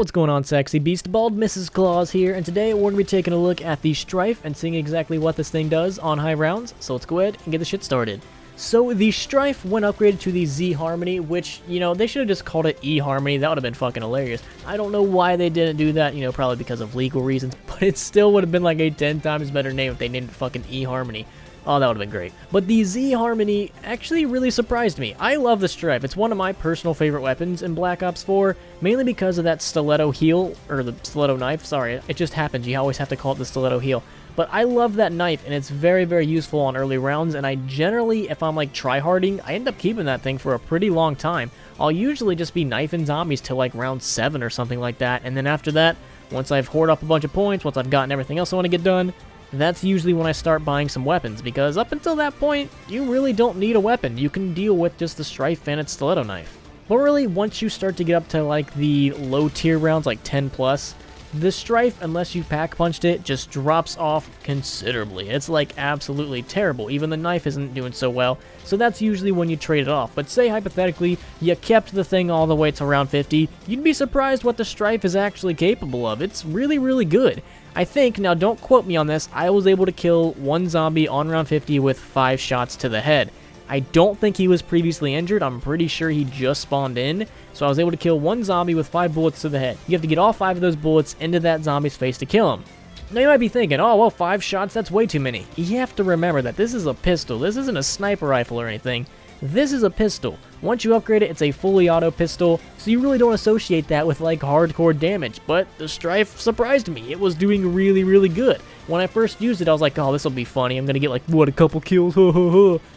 What's going on, sexy beast? Bald Mrs. Claus here, and today we're going to be taking a look at the Strife and seeing exactly what this thing does on high rounds. So let's go ahead and get the shit started. So the Strife, when upgraded to the Z Harmony, which, you know, they should have just called it E Harmony. That would have been fucking hilarious. I don't know why they didn't do that, you know, probably because of legal reasons, but it still would have been like a 10 times better name if they named it fucking E Harmony. Oh, that would have been great. But the Z Harmony actually really surprised me. I love the Strife. It's one of my personal favorite weapons in Black Ops 4, mainly because of that stiletto heel, or the stiletto knife. Sorry, it just happens. You always have to call it the stiletto heel. But I love that knife, and it's very, very useful on early rounds, and I generally, if I'm like tryharding, I end up keeping that thing for a pretty long time. I'll usually just be knifing zombies till like round 7 or something like that, and then after that, once I've hoarded up a bunch of points, once I've gotten everything else I want to get done, that's usually when I start buying some weapons, because up until that point, you really don't need a weapon. You can deal with just the Strife and its stiletto knife. But really, once you start to get up to like the low tier rounds, like 10 plus, the Strife, unless you pack punched it, just drops off considerably. It's like absolutely terrible. Even the knife isn't doing so well, so that's usually when you trade it off. But say hypothetically, you kept the thing all the way to round 50, you'd be surprised what the Strife is actually capable of. It's really, really good. I think, now don't quote me on this, I was able to kill one zombie on round 50 with 5 shots to the head. I don't think he was previously injured. I'm pretty sure he just spawned in. So I was able to kill one zombie with 5 bullets to the head. You have to get all 5 of those bullets into that zombie's face to kill him. Now you might be thinking, oh, well, 5 shots, that's way too many. You have to remember that this is a pistol. This isn't a sniper rifle or anything. This is a pistol. Once you upgrade it, it's a fully auto pistol, so you really don't associate that with like hardcore damage, but the Strife surprised me. It was doing really, really good. When I first used it, I was like, oh, this will be funny. I'm gonna get like, what, a couple kills,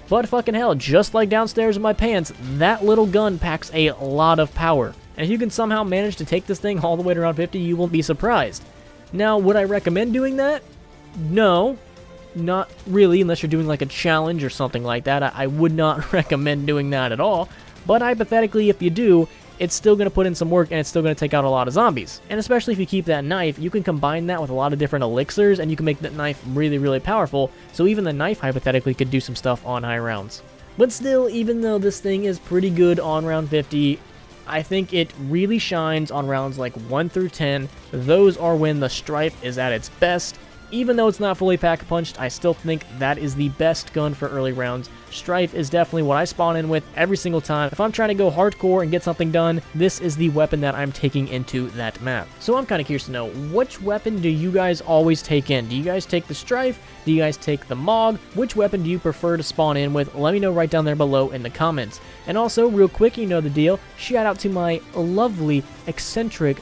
But fucking hell, just like downstairs in my pants, that little gun packs a lot of power. And if you can somehow manage to take this thing all the way to around 50, you won't be surprised. Now, would I recommend doing that? No. Not really, unless you're doing like a challenge or something like that. I would not recommend doing that at all. But hypothetically, if you do, it's still going to put in some work and it's still going to take out a lot of zombies. And especially if you keep that knife, you can combine that with a lot of different elixirs and you can make that knife really, really powerful. So even the knife hypothetically could do some stuff on high rounds. But still, even though this thing is pretty good on round 50, I think it really shines on rounds like 1 through 10. Those are when the Strife is at its best. Even though it's not fully pack-punched, I still think that is the best gun for early rounds. Strife is definitely what I spawn in with every single time. If I'm trying to go hardcore and get something done, this is the weapon that I'm taking into that map. So I'm kind of curious to know, which weapon do you guys always take in? Do you guys take the Strife? Do you guys take the MOG? Which weapon do you prefer to spawn in with? Let me know right down there below in the comments. And also, real quick, you know the deal, shout out to my lovely, eccentric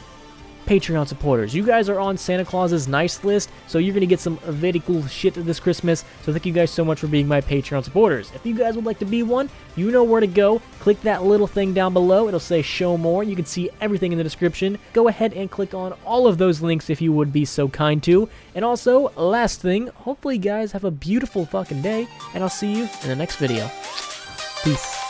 Patreon supporters. You guys are on Santa Claus's nice list, so you're going to get some very cool shit this Christmas, so thank you guys so much for being my Patreon supporters. If you guys would like to be one, you know where to go. Click that little thing down below. It'll say show more. You can see everything in the description. Go ahead and click on all of those links if you would be so kind to. And also, last thing, hopefully you guys have a beautiful fucking day, and I'll see you in the next video. Peace.